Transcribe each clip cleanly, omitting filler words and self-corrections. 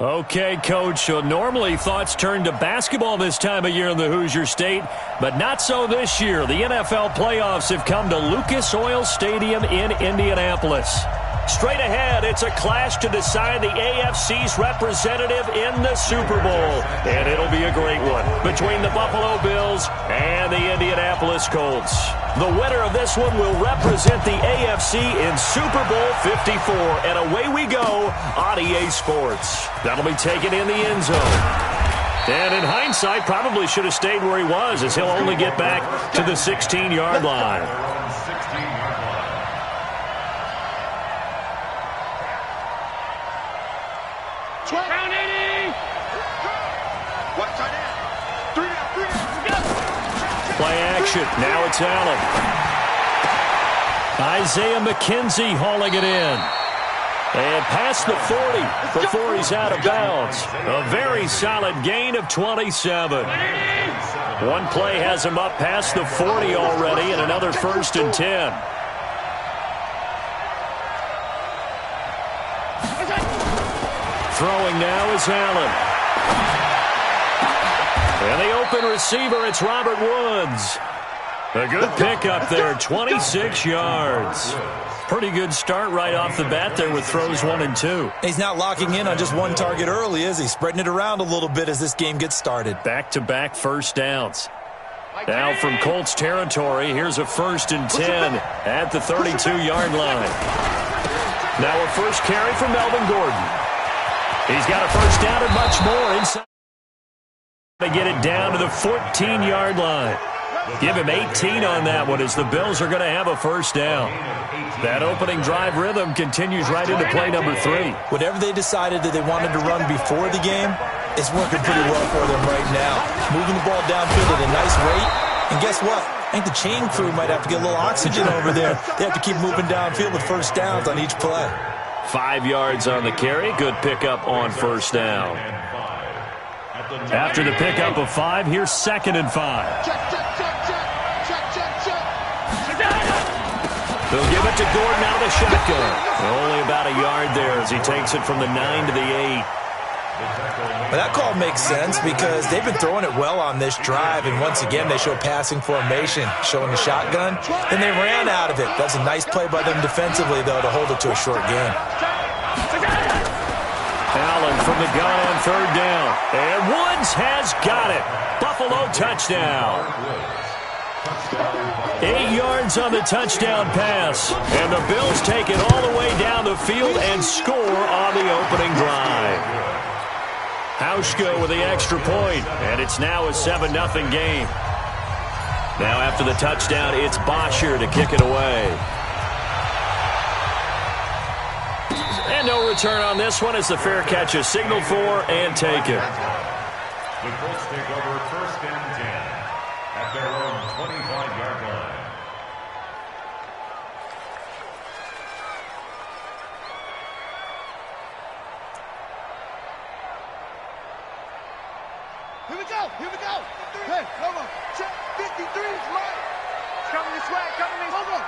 Okay, Coach, so normally thoughts turn to basketball this time of year in the Hoosier State, but not so this year. The NFL playoffs have come to Lucas Oil Stadium in Indianapolis. Straight ahead, it's a clash to decide the AFC's representative in the Super Bowl, and it'll be a great one between the Buffalo Bills and the Indianapolis Colts. The winner of this one will represent the AFC in Super Bowl 54, and away we go on EA Sports. That'll be taken in the end zone. And in hindsight, probably should have stayed where he was, as he'll only get back to the 16-yard line. Play action. Now it's Allen. Isaiah McKenzie hauling it in. And past the 40 before he's out of bounds. A very solid gain of 27. One play has him up past the 40 already, and another 1st and 10. Throwing now is Allen. And the open receiver, it's Robert Woods. A good pickup there, 26 yards. Pretty good start right off the bat there with throws 1 and 2. He's not locking in on just one target early, is he? Spreading it around a little bit as this game gets started. Back-to-back first downs. Now from Colts territory, here's a 1st and 10 at the 32-yard line. Now a first carry for Melvin Gordon. He's got a first down and much more inside. To get it down to the 14-yard line. Give him 18 on that one as the Bills are going to have a first down. That opening drive rhythm continues right into play number 3. Whatever they decided that they wanted to run before the game, it's working pretty well for them right now. Moving the ball downfield at a nice rate. And guess what? I think the chain crew might have to get a little oxygen over there. They have to keep moving downfield with first downs on each play. 5 yards on the carry. Good pickup on first down. After the pickup of 5, here's 2nd and 5. They'll give it to Gordon out of the shotgun. Only about a yard there as he takes it from the 9 to the 8. Well, that call makes sense because they've been throwing it well on this drive, and once again they show passing formation, showing the shotgun. Then they ran out of it. That's a nice play by them defensively, though, to hold it to a short game. Allen from the gun on 3rd down. And Woods has got it. Buffalo touchdown. 8 yards on the touchdown pass. And the Bills take it all the way down the field and score on the opening drive. Hauschka with the extra point, and it's now a 7-0 game. Now after the touchdown, it's Bosher to kick it away. And no return on this one as the fair catch is signaled for and taken. The Colts take over 1st and 10 at their own 25-yard line. Here we go, here we go. Hey, come on. Check 53 is mine. It's coming this way, coming this way.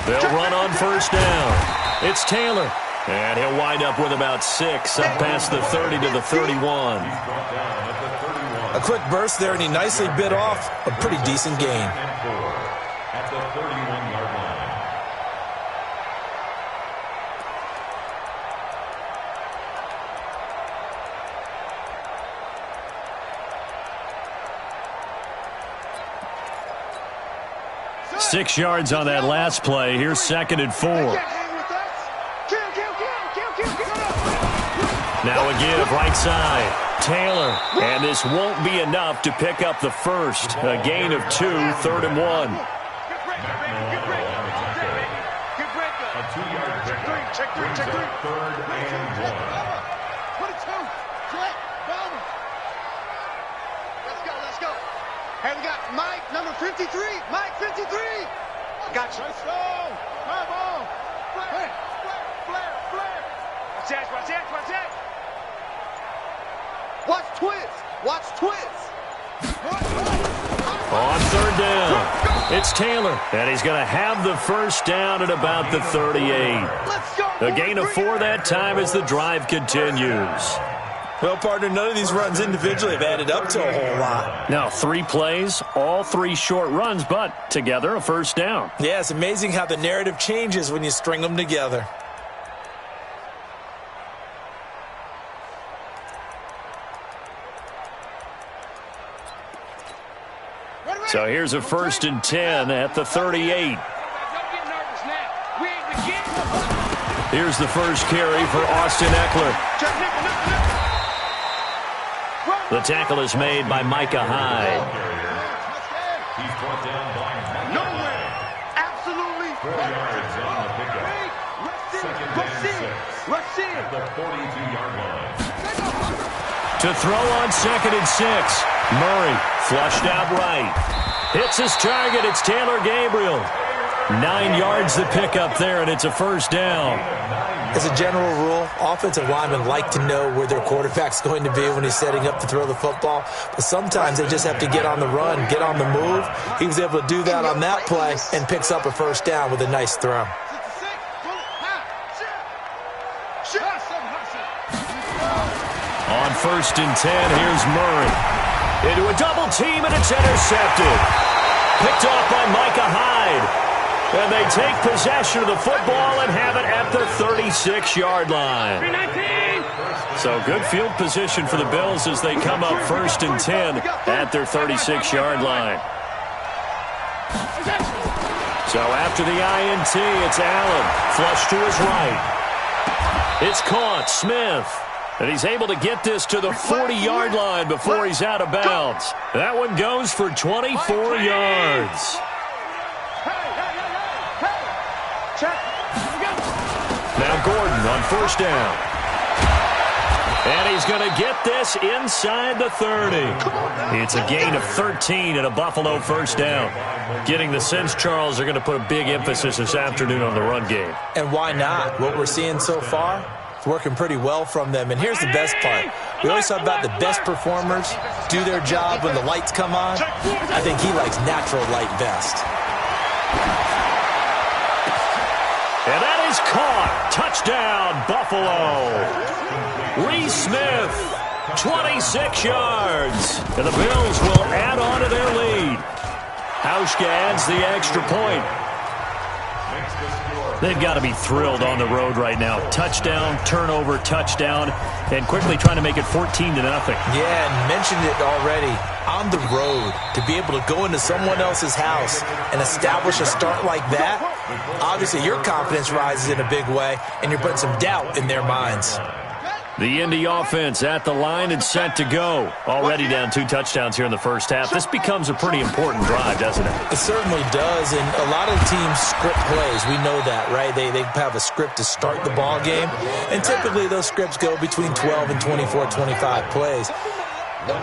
They'll run on first down. It's Taylor. And he'll wind up with about 6 up past the 30 to the 31. A quick burst there, and he nicely bit off a pretty decent gain. At the 31-yard line. Six yards on that last play. Here's 2nd and 4. Now a give right side. Taylor. And this won't be enough to pick up the first. A gain of 2, 3rd and 1. A 2-yard pickup. Check 3. 3rd and 1. 22. Click. Bowman. Let's go. Hey, we got Mike, number 53. Mike, 53. Gotcha. Let's go. Come on. Flare. Watch that. Watch twist. On 3rd down. It's Taylor, and he's going to have the first down at about the 38. A gain of 4 that time as the drive continues. Well, partner, none of these runs individually have added up to a whole lot. Now, 3 plays, all 3 short runs, but together a first down. Yeah, it's amazing how the narrative changes when you string them together. So here's a 1st and 10 at the 38. Here's the first carry for Austin Eckler. The tackle is made by Micah Hyde. He's brought down by Nowhere. Absolutely. 4 yards on the pickup. Second and 6 at the 42-yard line. To throw on 2nd and 6. Murray flushed out right. Hits his target. It's Taylor Gabriel. 9 yards the pickup there, and it's a first down. As a general rule, offensive linemen like to know where their quarterback's going to be when he's setting up to throw the football. But sometimes they just have to get on the run, get on the move. He was able to do that on that play and picks up a first down with a nice throw. On 1st and 10, here's Murray. Into a double team, and it's intercepted. Picked off by Micah Hyde. And they take possession of the football and have it at the 36-yard line. So good field position for the Bills as they come up 1st and 10 at their 36-yard line. So after the INT, it's Allen. Flush to his right. It's caught. Smith. And he's able to get this to the 40-yard line before he's out of bounds. That one goes for 24 yards. Now Gordon on 1st down. And he's going to get this inside the 30. It's a gain of 13 and a Buffalo first down. Getting the sense, Charles, they're going to put a big emphasis this afternoon on the run game. And why not? What we're seeing so far, it's working pretty well from them. And here's the best part. We always talk about the best performers do their job when the lights come on. I think he likes natural light best. And that is caught. Touchdown, Buffalo. Reese Smith, 26 yards. And the Bills will add on to their lead. Hauschka adds the extra point. They've got to be thrilled on the road right now. Touchdown, turnover, touchdown, and quickly trying to make it 14-0. Yeah, and mentioned it already. On the road, to be able to go into someone else's house and establish a start like that, obviously your confidence rises in a big way, and you're putting some doubt in their minds. The Indy offense at the line and set to go. Already down 2 touchdowns here in the first half. This becomes a pretty important drive, doesn't it? It certainly does, and a lot of teams script plays. We know that, right? They have a script to start the ball game, and typically those scripts go between 12 and 24, 25 plays.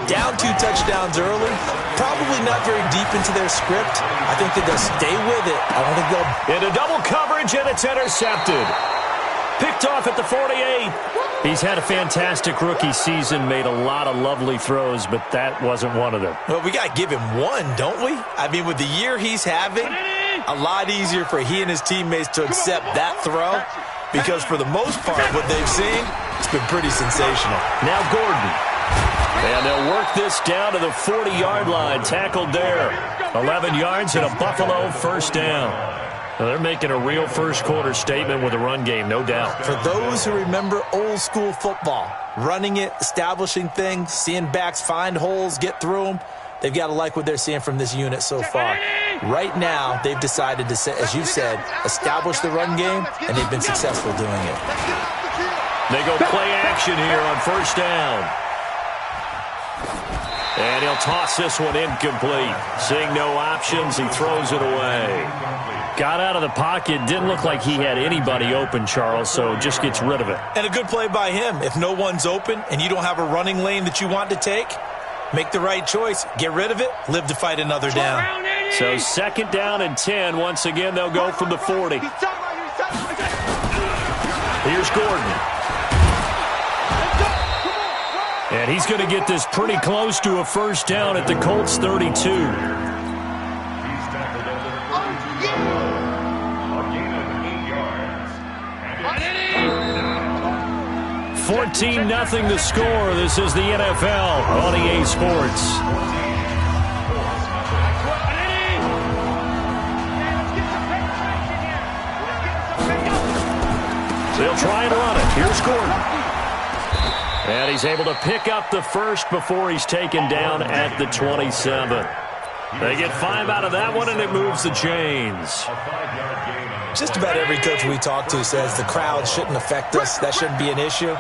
Down 2 touchdowns early, probably not very deep into their script. I think that they'll stay with it. I don't think they'll... Into double coverage, and it's intercepted. Picked off at the 48. He's had a fantastic rookie season, made a lot of lovely throws, but that wasn't one of them. Well, we got to give him one, don't we? I mean, with the year he's having, a lot easier for he and his teammates to accept that throw, because for the most part, what they've seen, it's been pretty sensational. Now Gordon. And they'll work this down to the 40-yard line, tackled there. 11 yards and a Buffalo first down. Well, they're making a real first-quarter statement with a run game, no doubt. For those who remember old-school football, running it, establishing things, seeing backs find holes, get through them, they've got to like what they're seeing from this unit so far. Right now, they've decided to, as you said, establish the run game, and they've been successful doing it. They go play action here on first down. And he'll toss this one incomplete. Seeing no options, he throws it away. Got out of the pocket. Didn't look like he had anybody open, Charles, so just gets rid of it. And a good play by him. If no one's open and you don't have a running lane that you want to take, make the right choice. Get rid of it. Live to fight another down. So 2nd down and 10. Once again, they'll go from the 40. Here's Gordon. And he's going to get this pretty close to a first down at the Colts 32. He's tackled at 14-0 the score. This is the NFL on EA Sports. They'll try and run it. Here's Gordon. And he's able to pick up the first before he's taken down at the 27. They get 5 out of that one, and it moves the chains. Just about every coach we talk to says the crowd shouldn't affect us. That shouldn't be an issue.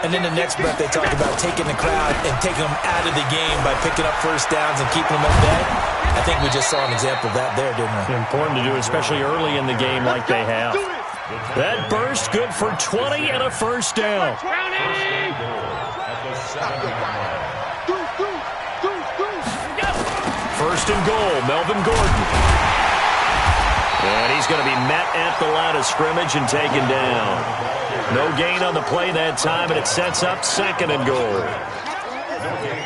And then the next breath they talk about taking the crowd and taking them out of the game by picking up first downs and keeping them at bay. I think we just saw an example of that there, didn't we? Important to do, especially early in the game like they have. That burst good for 20 and a first down. First and goal, Melvin Gordon. And he's going to be met at the line of scrimmage and taken down. No gain on the play that time, and it sets up second and goal.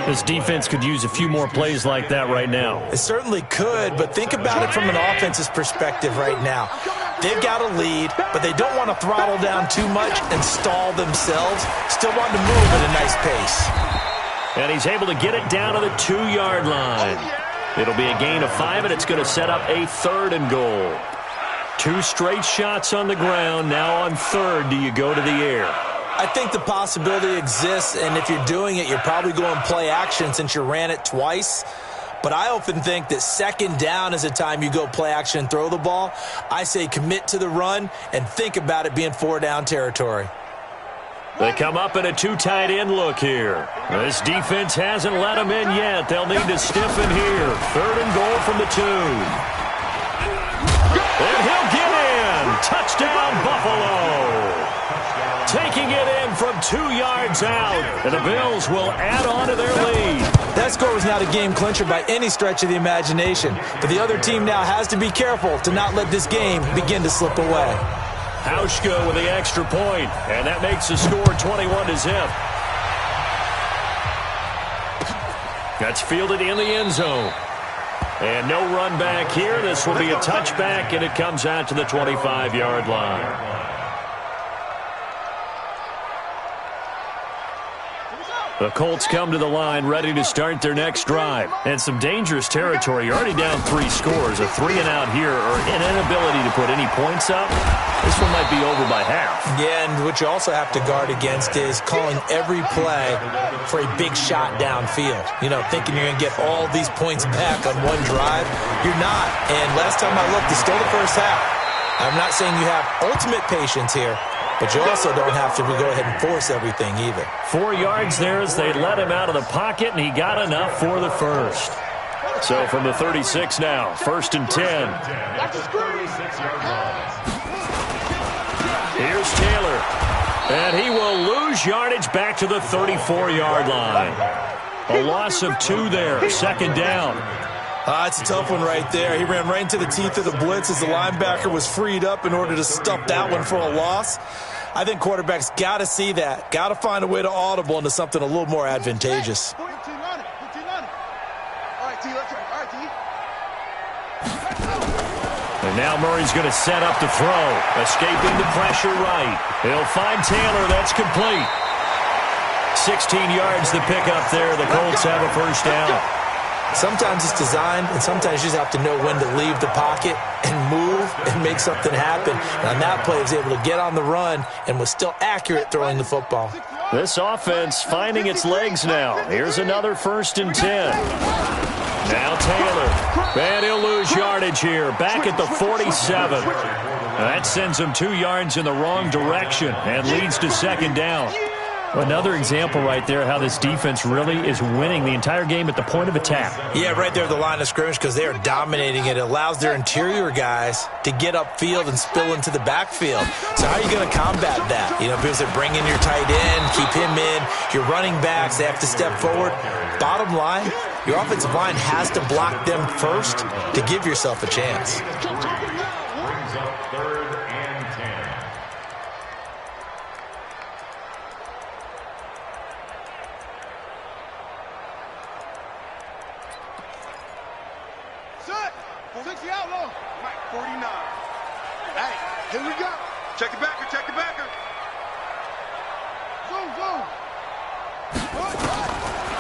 This defense could use a few more plays like that right now. It certainly could, but think about it from an offense's perspective right now. They've got a lead, but they don't want to throttle down too much and stall themselves. Still want to move at a nice pace. And he's able to get it down to the 2-yard line. It'll be a gain of 5, and it's going to set up a third and goal. 2 straight shots on the ground. Now on third, do you go to the air? I think the possibility exists, and if you're doing it, you're probably going play action since you ran it twice. But I often think that second down is the time you go play action and throw the ball. I say commit to the run and think about it being 4-down territory. They come up in a 2 tight end look here. This defense hasn't let them in yet. They'll need to stiffen here. Third and goal from the 2. And he'll get in. Touchdown, Buffalo. Taking it in from 2 yards out. And the Bills will add on to their lead. That score was not a game clincher by any stretch of the imagination. But the other team now has to be careful to not let this game begin to slip away. Hauschka with the extra point, and that makes the score 21-0. That's fielded in the end zone. And no run back here. This will be a touchback, and it comes out to the 25-yard line. The Colts come to the line ready to start their next drive. And some dangerous territory. You're already down 3 scores. A 3-and-out here or an inability to put any points up. This one might be over by half. Yeah, and what you also have to guard against is calling every play for a big shot downfield. You know, thinking you're going to get all these points back on one drive. You're not. And last time I looked, it's still the first half. I'm not saying you have ultimate patience here, but you also don't have to go ahead and force everything either. 4 yards there as they let him out of the pocket, and he got enough for the first. So from the 36 now, 1st and 10. Here's Taylor. And he will lose yardage back to the 34-yard line. A loss of 2 there, 2nd down. It's a tough one right there. He ran right into the teeth of the blitz as the linebacker was freed up in order to stuff that one for a loss. I think quarterbacks got to see that. Got to find a way to audible into something a little more advantageous. And now Murray's going to set up to throw. Escaping the pressure right. He'll find Taylor. That's complete. 16 yards to pick up there. The Colts have a first down. Sometimes it's designed, and sometimes you just have to know when to leave the pocket and move and make something happen. And on that play, he was able to get on the run and was still accurate throwing the football. This offense finding its legs now. Here's another 1st and 10. Now Taylor. And he'll lose yardage here. Back at the 47. That sends him 2 yards in the wrong direction and leads to 2nd down. Another example right there how this defense really is winning the entire game at the point of attack. Yeah, right there at the line of scrimmage because they are dominating it. It allows their interior guys to get upfield and spill into the backfield. So how are you going to combat that? You know, because they're bringing your tight end, keep him in. Your running backs, they have to step forward. Bottom line, your offensive line has to block them first to give yourself a chance. Brings up 3rd and 10. Set. 60 out low. Mike, 49. Hey, here we go. Check the backer, check the backer.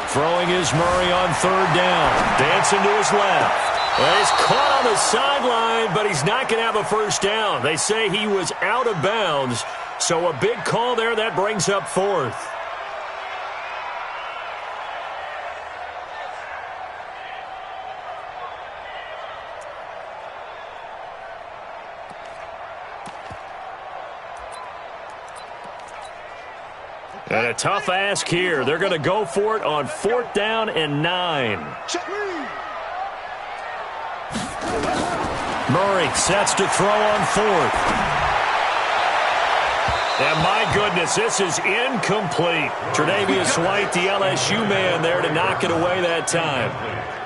Throwing is Murray on third down. Dancing to his left. Well, he's caught on the sideline, but he's not going to have a first down. They say he was out of bounds, so a big call there. That brings up fourth. And a tough ask here. They're going to go for it on 4th down and 9. Murray sets to throw on 4th. And my goodness, this is incomplete. Tre'Davious White, the LSU man there to knock it away that time.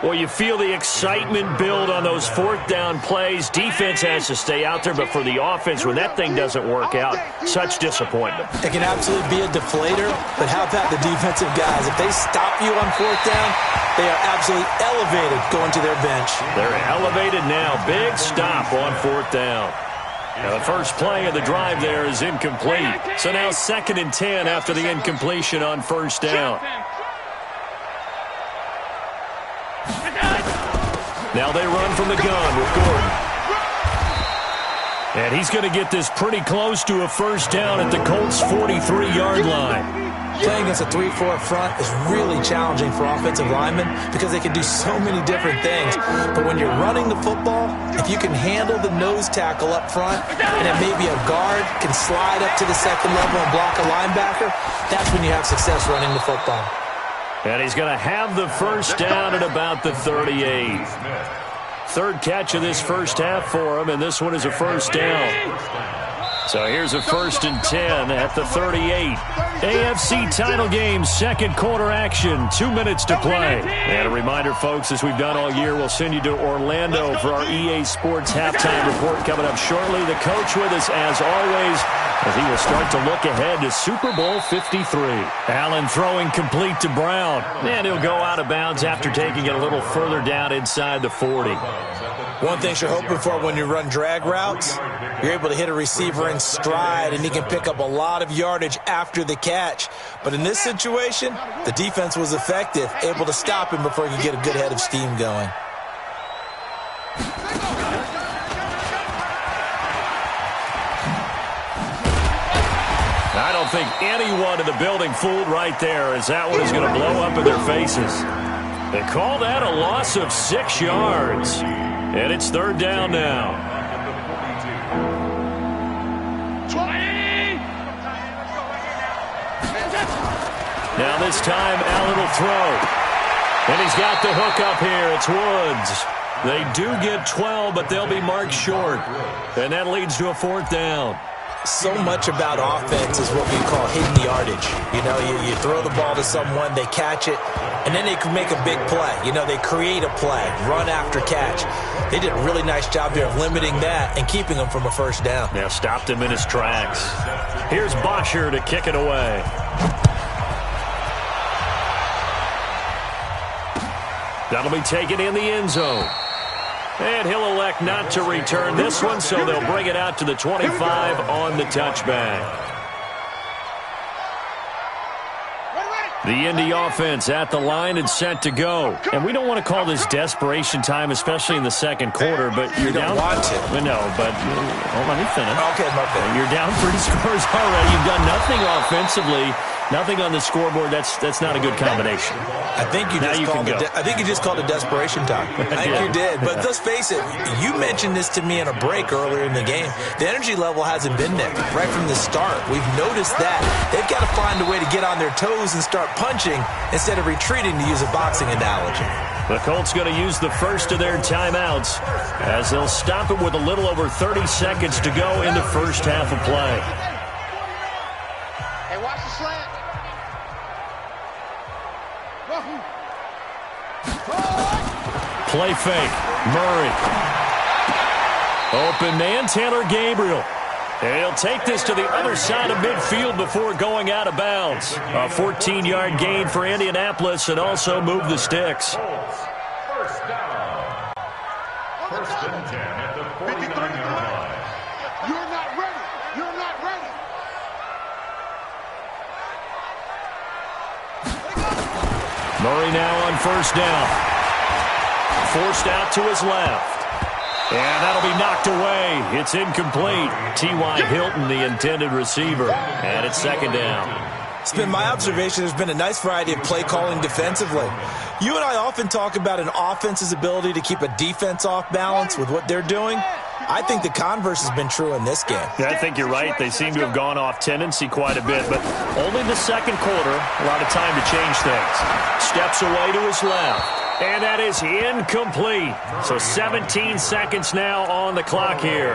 Well, you feel the excitement build on those 4th down plays. Defense has to stay out there, but for the offense, when that thing doesn't work out, such disappointment. It can absolutely be a deflator, but how about the defensive guys? If they stop you on 4th down, they are absolutely elevated going to their bench. They're elevated now. Big stop on 4th down. Now, the first play of the drive there is incomplete. So now 2nd and 10 after the incompletion on 1st down. Now they run from the gun with Gordon. And he's going to get this pretty close to a first down at the Colts' 43-yard line. Playing against a 3-4 front is really challenging for offensive linemen because they can do so many different things. But when you're running the football, if you can handle the nose tackle up front and then maybe a guard can slide up to the 2nd level and block a linebacker, that's when you have success running the football. And he's going to have the first down at about the 38. 3rd catch of this first half for him, and this one is a first down. So here's a 1st and 10 at the 38. AFC title game, 2nd quarter action, 2 minutes to play. And a reminder, folks, as we've done all year, we'll send you to Orlando for our EA Sports halftime report coming up shortly. The coach with us, as always, as he will start to look ahead to Super Bowl 53. Allen throwing complete to Brown. And he'll go out of bounds after taking it a little further down inside the 40. One thing you're hoping for when you run drag routes, you're able to hit a receiver in stride, and he can pick up a lot of yardage after the catch. But in this situation, the defense was effective, able to stop him before he could get a good head of steam going. I don't think anyone in the building fooled right there, as that one is going to blow up in their faces. They call that a loss of 6 yards. And it's 3rd down now. 20. Now this time, Allen will throw. And he's got the hook up here. It's Woods. They do get 12, but they'll be marked short. And that leads to a 4th down. So much about offense is what we call hidden yardage. You know, you throw the ball to someone, they catch it, and then they can make a big play. You know, they create a play, run after catch. They did a really nice job there of limiting that and keeping him from a first down. Now stopped him in his tracks. Here's Bosher to kick it away. That'll be taken in the end zone. And he'll elect not to return this one, so they'll bring it out to the 25 on the touchback. The Indy offense at the line and set to go. And we don't want to call this desperation time, especially in the 2nd quarter, but you're down. Want to. No, but let me finish. Okay, my bad. You're down 3 scores already. You've done nothing offensively, nothing on the scoreboard. That's not a good combination. I think you just called it desperation time. I think you did. But let's face it, you mentioned this to me in a break earlier in the game. The energy level hasn't been there right from the start. We've noticed that. They've got to find a way to get on their toes and start punching instead of retreating, to use a boxing analogy. The Colts going to use the first of their timeouts as they'll stop it with a little over 30 seconds to go in the first half of play. Hey, watch the slant. Play fake. Murray. Open man, Taylor Gabriel. And he'll take this to the other side of midfield before going out of bounds. A 14-yard gain for Indianapolis and also move the sticks. First down. 1st and 10 at the 49-yard line. You're not ready. You're not ready. Murray now on first down. Forced out to his left. And that'll be knocked away. It's incomplete. T.Y. Hilton, the intended receiver. And it's second down. It's been my observation there's been a nice variety of play calling defensively. You and I often talk about an offense's ability to keep a defense off balance with what they're doing. I think the converse has been true in this game. Yeah, I think you're right. They seem to have gone off tendency quite a bit, but only the second quarter, a lot of time to change things. Steps away to his left. And that is incomplete. So 17 seconds now on the clock here.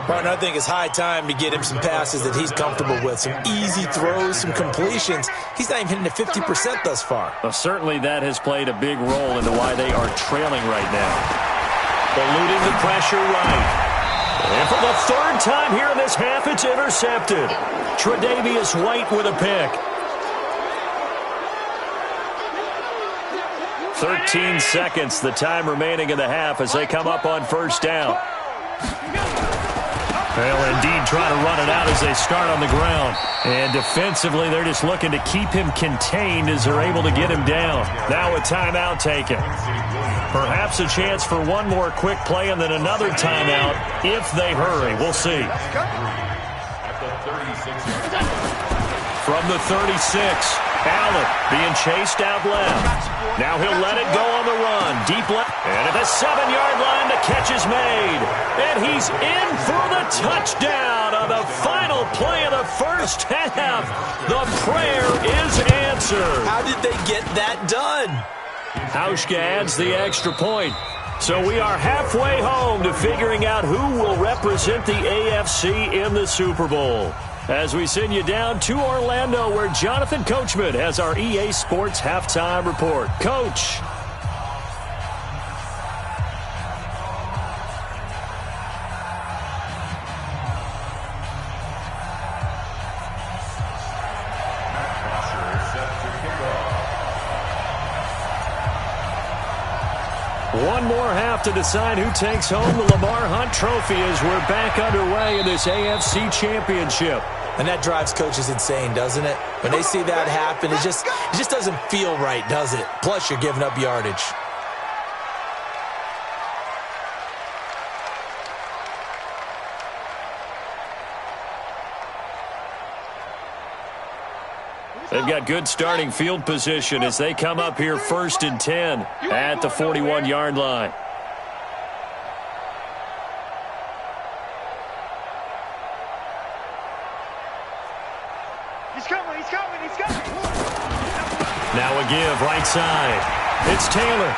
Partner, I think it's high time to get him some passes that he's comfortable with. Some easy throws, some completions. He's not even hitting to 50% thus far. Well, certainly that has played a big role into why they are trailing right now. Eluding the pressure right. And for the third time here in this half, it's intercepted. Tre'Davious White with a pick. 13 seconds, the time remaining in the half as they come up on first down. Well, indeed, trying to run it out as they start on the ground. And defensively, they're just looking to keep him contained as they're able to get him down. Now a timeout taken. Perhaps a chance for one more quick play and then another timeout if they hurry. We'll see. From the 36, Allen being chased out left. Now he'll let it go on the run. Deep left. And at the 7-yard line, the catch is made. And he's in for the touchdown on the final play of the first half. The prayer is answered. How did they get that done? Hauschka adds the extra point. So we are halfway home to figuring out who will represent the AFC in the Super Bowl. As we send you down to Orlando, where Jonathan Coachman has our EA Sports Halftime Report. Coach. One more half to decide who takes home the Lamar Hunt Trophy as we're back underway in this AFC Championship. And that drives coaches insane, doesn't it? When they see that happen, it just doesn't feel right, does it? Plus, you're giving up yardage. They've got good starting field position as they come up here 1st and 10 at the 41-yard line. He's coming, he's coming, he's coming. Now a give right side. It's Taylor.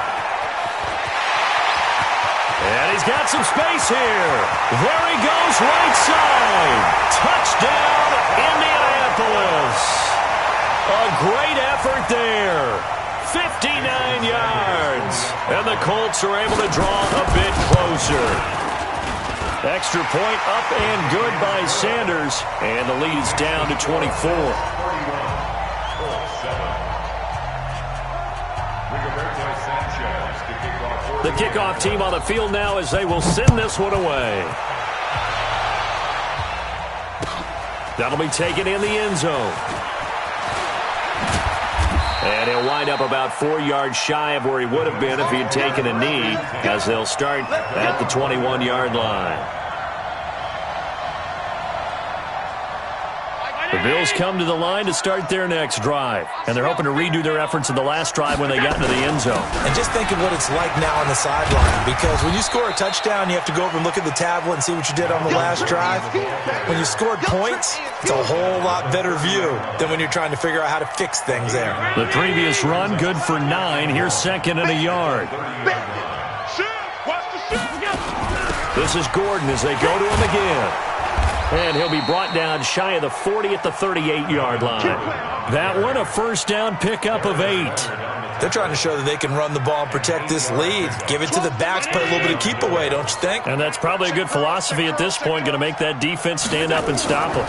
And he's got some space here. There he goes right side. Touchdown, Indianapolis. A great effort there. 59 yards. And the Colts are able to draw a bit closer. Extra point up and good by Sanders. And the lead is down to 24. The kickoff team on the field now as they will send this one away. That'll be taken in the end zone. And he'll wind up about 4 yards shy of where he would have been if he had taken a knee, as they'll start at the 21-yard line. The Bills come to the line to start their next drive, and they're hoping to redo their efforts in the last drive when they got into the end zone. And just think of what it's like now on the sideline, because when you score a touchdown, you have to go over and look at the tablet and see what you did on the last drive. When you scored points, it's a whole lot better view than when you're trying to figure out how to fix things there. The previous run, good for 9. Here's 2nd and a yard. This is Gordon as they go to him again. And he'll be brought down shy of the 40 at the 38-yard line. That one, a first down pickup of 8. They're trying to show that they can run the ball and protect this lead. Give it to the backs, play a little bit of keep away, don't you think? And that's probably a good philosophy at this point, going to make that defense stand up and stop them.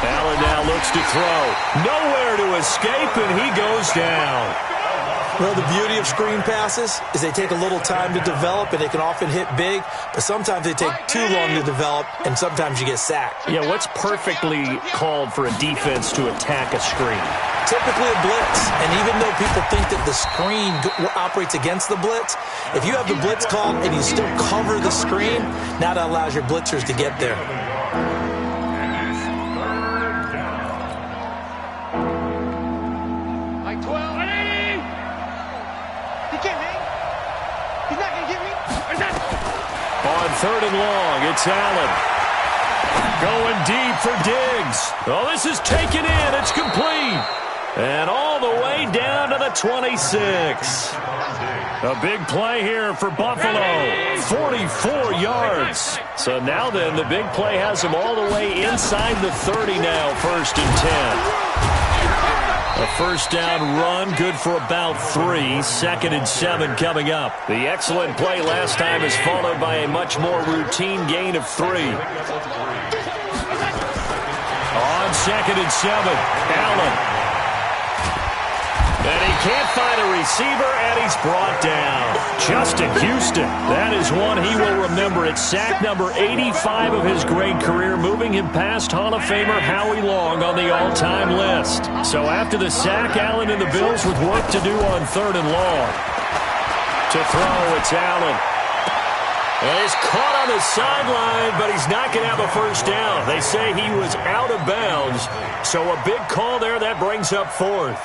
Allen now looks to throw. Nowhere to escape, and he goes down. Well, the beauty of screen passes is they take a little time to develop, and they can often hit big, but sometimes they take too long to develop, and sometimes you get sacked. Yeah, what's perfectly called for a defense to attack a screen? Typically a blitz, and even though people think that the screen operates against the blitz, if you have the blitz called and you still cover the screen, now that allows your blitzers to get there. On 3rd and long, it's Allen. Going deep for Diggs. Oh, this is taken in. It's complete. And all the way down to the 26. A big play here for Buffalo. 44 yards. So now then, the big play has them all the way inside the 30 now, 1st and 10. A first down run, good for about 3. 2nd and 7 coming up. The excellent play last time is followed by a much more routine gain of 3. On 2nd and 7, Allen. And he can't find a receiver, and he's brought down. Justin Houston, that is one he will remember. It's sack number 85 of his great career, moving him past Hall of Famer Howie Long on the all-time list. So after the sack, Allen and the Bills with work to do on 3rd and long. To throw, it's Allen. And he's caught on the sideline, but he's not going to have a first down. They say he was out of bounds, so a big call there. That brings up 4th.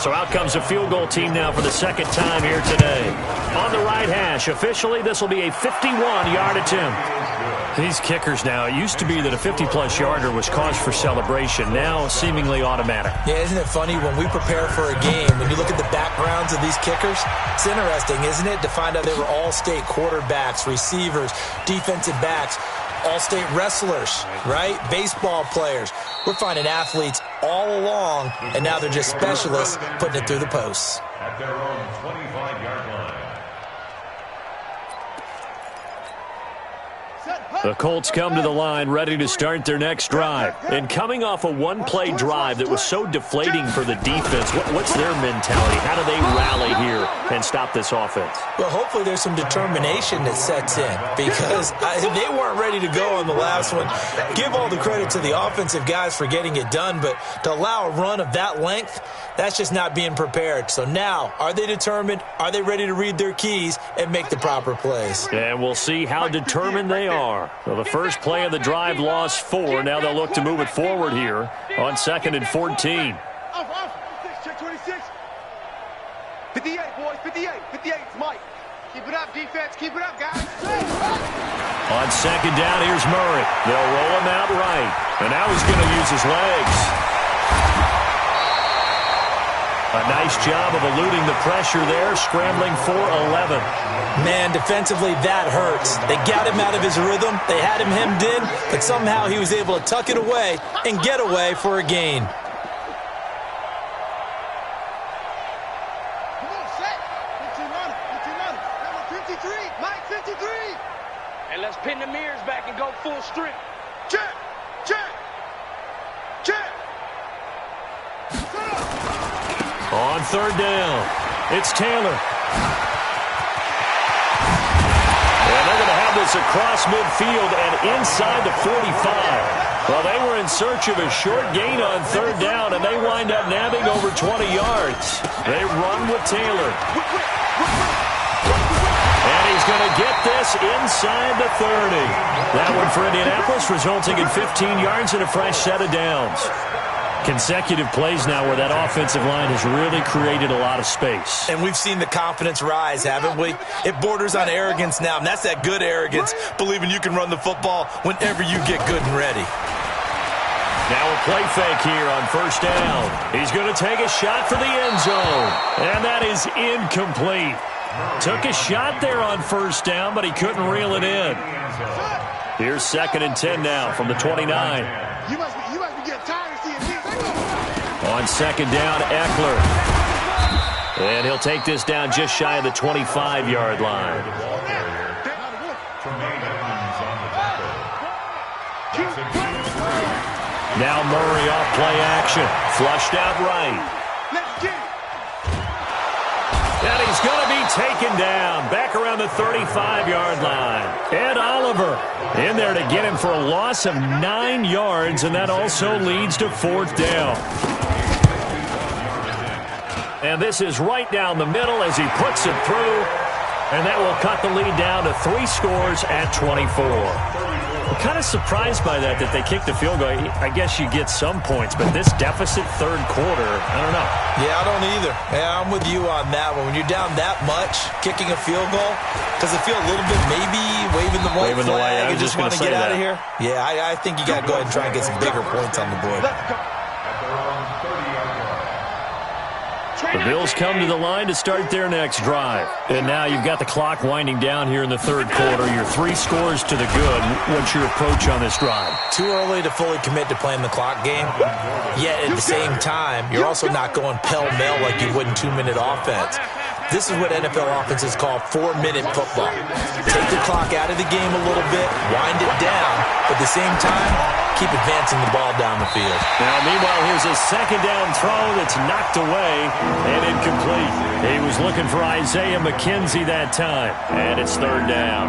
So out comes a field goal team now for the 2nd time here today. On the right hash, officially, this will be a 51-yard attempt. These kickers now, it used to be that a 50-plus yarder was cause for celebration. Now, seemingly automatic. Yeah, isn't it funny? When we prepare for a game, when you look at the backgrounds of these kickers, it's interesting, isn't it, to find out they were all-state quarterbacks, receivers, defensive backs, all-state wrestlers, right? Baseball players. We're finding athletes all along, and now they're just specialists putting it through the posts. At their own 25-yard line. The Colts come to the line ready to start their next drive. And coming off a one-play drive that was so deflating for the defense, what's their mentality? How do they rally here and stop this offense? Well, hopefully there's some determination that sets in because they weren't ready to go on the last one. Give all the credit to the offensive guys for getting it done, but to allow a run of that length, that's just not being prepared. So now, are they determined? Are they ready to read their keys and make the proper plays? And we'll see how determined they are. Well, the first play of the drive lost 4. Now they'll look to move it forward here on 2nd and 14. Check 26. 58, boys. 58. 58. It's Mike. Keep it up, defense. Keep it up, guys. On 2nd down, here's Murray. They'll roll him out right. And now he's going to use his legs. A nice job of eluding the pressure there, scrambling for 11. Man, defensively, that hurts. They got him out of his rhythm. They had him hemmed in, but somehow he was able to tuck it away and get away for a gain. Come on, set. 15 number 53. Mike, 53. And let's pin the mirrors back and go full strength. Check. Check. Check. On 3rd down, it's Taylor. And they're going to have this across midfield and inside the 45. Well, they were in search of a short gain on 3rd down, and they wind up nabbing over 20 yards. They run with Taylor. And he's going to get this inside the 30. That one for Indianapolis, resulting in 15 yards and a fresh set of downs. Consecutive plays now where that offensive line has really created a lot of space. And we've seen the confidence rise, haven't we? It borders on arrogance now, and that's that good arrogance, believing you can run the football whenever you get good and ready. Now a play fake here on 1st down. He's going to take a shot for the end zone, and that is incomplete. Took a shot there on 1st down, but he couldn't reel it in. Here's 2nd and 10 now from the 29. You must be getting tired of seeing me. On 2nd down, Eckler. And he'll take this down just shy of the 25-yard line. Now Murray off play action. Flushed out right. Let's get it. And he's going to be taken down back around the 35-yard line. Ed Oliver in there to get him for a loss of 9 yards, and that also leads to 4th down. And this is right down the middle as he puts it through, and that will cut the lead down to 3 scores at 24. I'm kind of surprised by that they kicked the field goal. I guess you get some points, but this deficit third quarter, I don't know. Yeah, I don't either. Yeah, I'm with you on that one. When you're down that much, kicking a field goal, does it feel a little bit maybe waving the white flag and just want to get out of here? Yeah, I think you got to go ahead and try and get some bigger points on the board. The Bills come to the line to start their next drive. And now you've got the clock winding down here in the third quarter. You're 3 scores to the good. What's your approach on this drive? Too early to fully commit to playing the clock game. Yet at the same time, you're also not going pell-mell like you would in 2-minute offense. This is what NFL offenses call 4-minute football. Take the clock out of the game a little bit, wind it down, but at the same time, keep advancing the ball down the field. Now, meanwhile, here's a second down throw that's knocked away and incomplete. He was looking for Isaiah McKenzie that time, and it's 3rd down.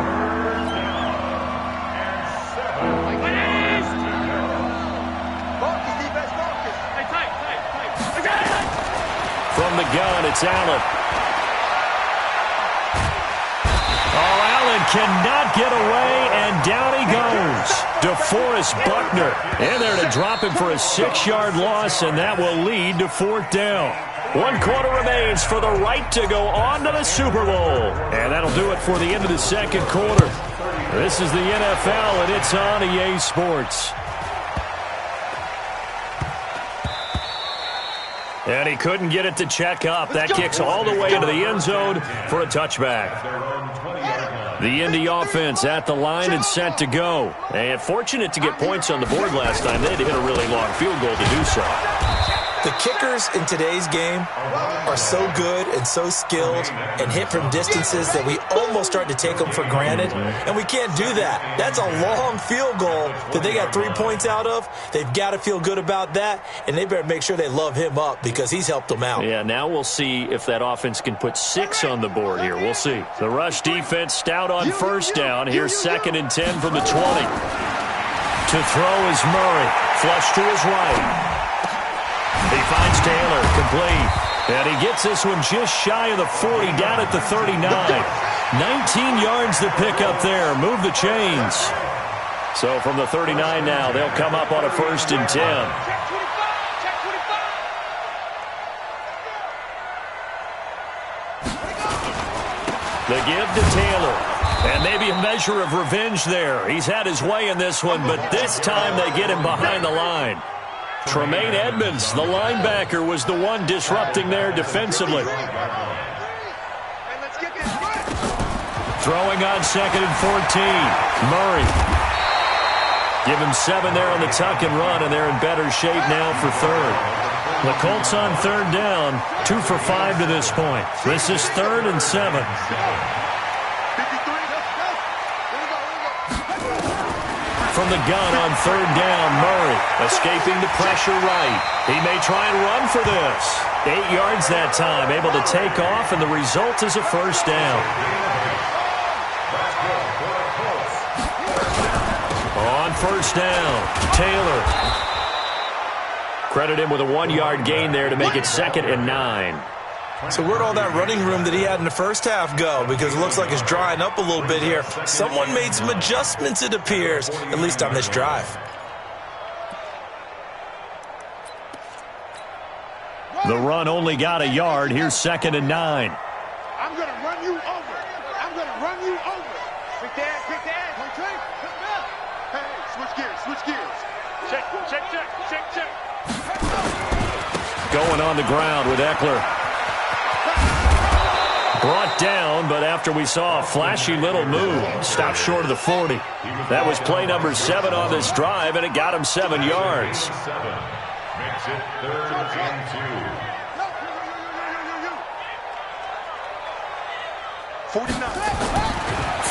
From the gun, it's Allen. Allen cannot get away, and down he goes. DeForest Buckner in there to drop him for a 6-yard loss, and that will lead to 4th down. 1 quarter remains for the right to go on to the Super Bowl. And that'll do it for the end of the second quarter. This is the NFL, and it's on EA Sports. And he couldn't get it to check up. That kicks all the way into the end zone for a touchback. The Indy offense at the line and set to go. And fortunate to get points on the board last time. They had to hit a really long field goal to do so. The kickers in today's game are so good and so skilled and hit from distances that we almost start to take them for granted, and we can't do that. That's a long field goal that they got 3 points out of. They've got to feel good about that, and they better make sure they love him up because he's helped them out. Yeah, now we'll see if that offense can put 6 on the board here. We'll see. The rush defense stout on 1st down. Here's 2nd and 10 from the 20. To throw is Murray. Flush to his right. He finds Taylor, complete. And he gets this one just shy of the 40, down at the 39. 19 yards to pick up there. Move the chains. So from the 39 now, they'll come up on a 1st and 10. The give to Taylor. And maybe a measure of revenge there. He's had his way in this one, but this time they get him behind the line. Tremaine Edmonds, the linebacker, was the one disrupting there defensively. Throwing on 2nd and 14. Murray. Give him 7 there on the tuck and run, and they're in better shape now for 3rd. The Colts on 3rd down, 2 for 5 to this point. This is 3rd and 7. From the gun on 3rd down, Murray escaping the pressure right. He may try and run for this. 8 yards that time, able to take off, and the result is a 1st down. On 1st down, Taylor. Credit him with a 1-yard gain there to make it 2nd and 9. So where'd all that running room that he had in the first half go? Because it looks like it's drying up a little bit here. Someone made some adjustments, it appears, at least on this drive. The run only got a yard. Here's 2nd and 9. I'm going to run you over. I'm going to run you over. Quick dad, quick dad. Okay, hey, switch gears. Check. Going on the ground with Eckler. Brought down, but after we saw a flashy little move, stopped short of the 40. That was play number 7 on this drive, and it got him 7 yards. Makes it 3rd and 2.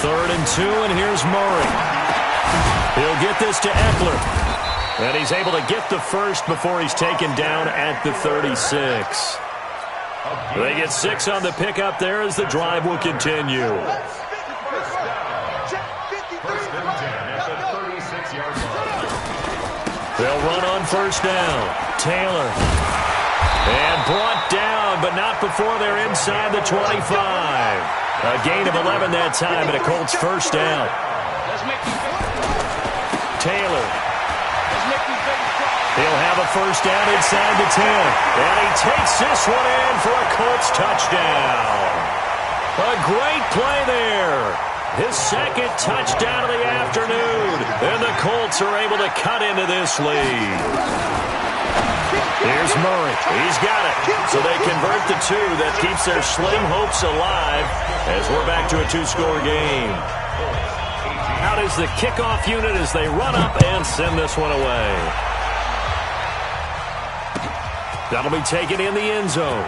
3rd and 2, and here's Murray. He'll get this to Eckler. And he's able to get the first before he's taken down at the 36. They get 6 on the pickup there as the drive will continue. First and 10 at the 36-yard line. They'll run on first down. Taylor. And brought down, but not before they're inside the 25. A gain of 11 that time, and a Colts first down. Taylor. He'll have a first down inside the 10. And he takes this one in for a Colts touchdown. A great play there. His second touchdown of the afternoon. And the Colts are able to cut into this lead. Here's Murray. He's got it. So they convert the 2. That keeps their slim hopes alive as we're back to a 2-score game. Out is the kickoff unit as they run up and send this one away. That'll be taken in the end zone.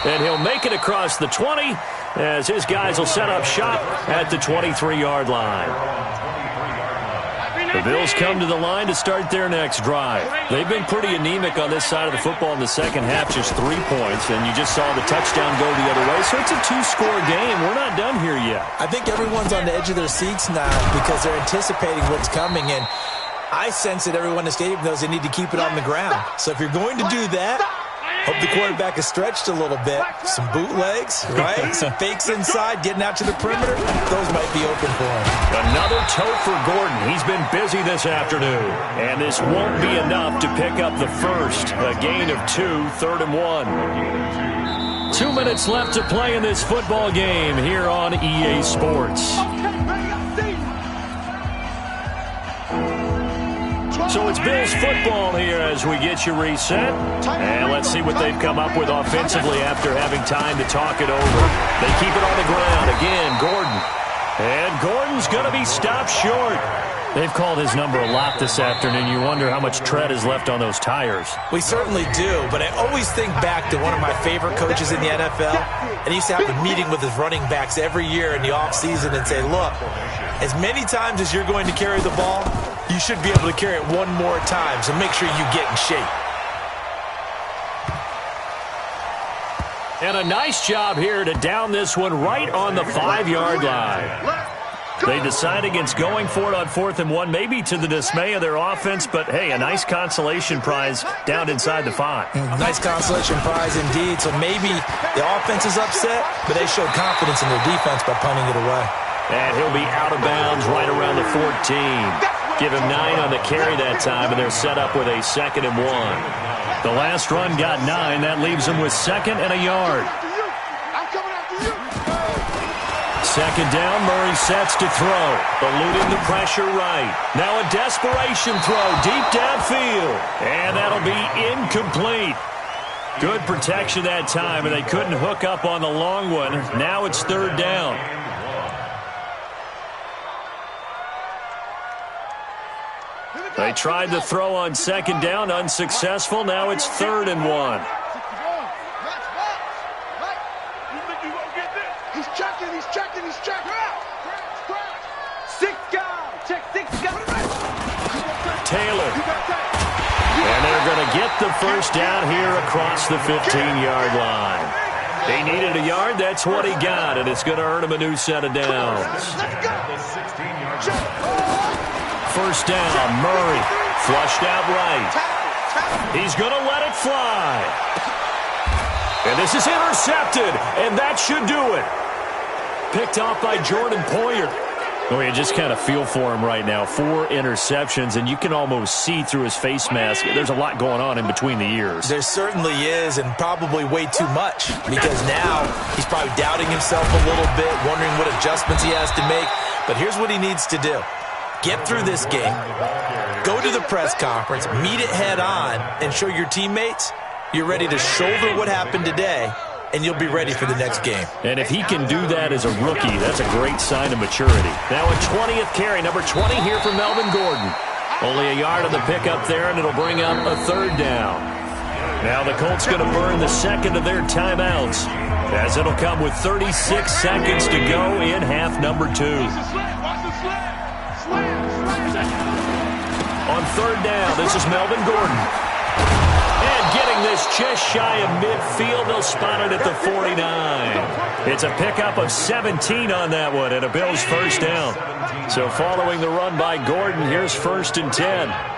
And he'll make it across the 20 as his guys will set up shop at the 23-yard line. The Bills come to the line to start their next drive. They've been pretty anemic on this side of the football in the second half, just 3 points, and you just saw the touchdown go the other way. So it's a 2-score game. We're not done here yet. I think everyone's on the edge of their seats now because they're anticipating what's coming, and I sense that everyone in the stadium knows they need to keep it on the ground. So if you're going to do that, hope the quarterback is stretched a little bit. Some bootlegs, right? Some fakes inside, getting out to the perimeter. Those might be open for him. Another toe for Gordon. He's been busy this afternoon. And this won't be enough to pick up the first. A gain of 2, 3rd and 1. 2 minutes left to play in this football game here on EA Sports. So it's Bills football here as we get you reset. And let's see what they've come up with offensively after having time to talk it over. They keep it on the ground. Again, Gordon. And Gordon's going to be stopped short. They've called his number a lot this afternoon. You wonder how much tread is left on those tires. We certainly do, but I always think back to one of my favorite coaches in the NFL. And he used to have a meeting with his running backs every year in the offseason and say, look, as many times as you're going to carry the ball, you should be able to carry it one more time, so make sure you get in shape. And a nice job here to down this one right on the 5-yard line. They decide against going for it on 4th and 1, maybe to the dismay of their offense, but hey, a nice consolation prize down inside the 5. Nice consolation prize indeed, so maybe the offense is upset, but they showed confidence in their defense by punting it away. And he'll be out of bounds right around the 14. Give him 9 on the carry that time, and they're set up with a 2nd and 1. The last run got 9. That leaves them with 2nd and a yard. Second down, Murray sets to throw. Eluding the pressure right. Now a desperation throw deep downfield. And that'll be incomplete. Good protection that time, and they couldn't hook up on the long one. Now it's 3rd down. They tried the throw on 2nd down, unsuccessful. Now it's 3rd and 1. He's checking. Taylor. And they're going to get the first down here across the 15-yard line. He needed a yard. That's what he got, and it's going to earn him a new set of downs. First down, Murray, flushed out right. He's going to let it fly. And this is intercepted, and that should do it. Picked off by Jordan Poyer. Oh, you just kind of feel for him right now. 4 interceptions, and you can almost see through his face mask. There's a lot going on in between the ears. There certainly is, and probably way too much, because now he's probably doubting himself a little bit, wondering what adjustments he has to make. But here's what he needs to do. Get through this game, go to the press conference, meet it head on, and show your teammates you're ready to shoulder what happened today, and you'll be ready for the next game. And if he can do that as a rookie, that's a great sign of maturity. Now a 20th carry, number 20 here for Melvin Gordon. Only a yard on the pickup there, and it'll bring up a 3rd down. Now the Colts going to burn the second of their timeouts, as it'll come with 36 seconds to go in half number 2. On 3rd down, this is Melvin Gordon. And getting this just shy of midfield. They'll spot it at the 49. It's a pickup of 17 on that one and a Bills first down. So following the run by Gordon, here's 1st and 10.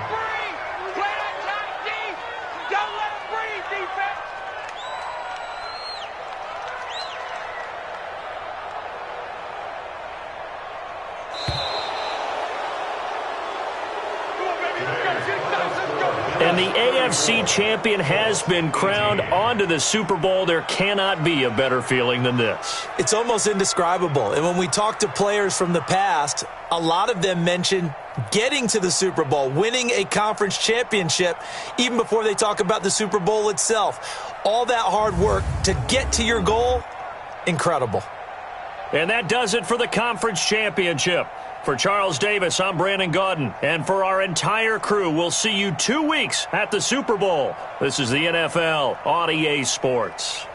And the AFC champion has been crowned. Onto the Super Bowl. There cannot be a better feeling than this. It's almost indescribable. And when we talk to players from the past, a lot of them mention getting to the Super Bowl, winning a conference championship, even before they talk about the Super Bowl itself. All that hard work to get to your goal, incredible. And that does it for the conference championship. For Charles Davis, I'm Brandon Gaudin. And for our entire crew, we'll see you 2 weeks at the Super Bowl. This is the NFL on EA Sports.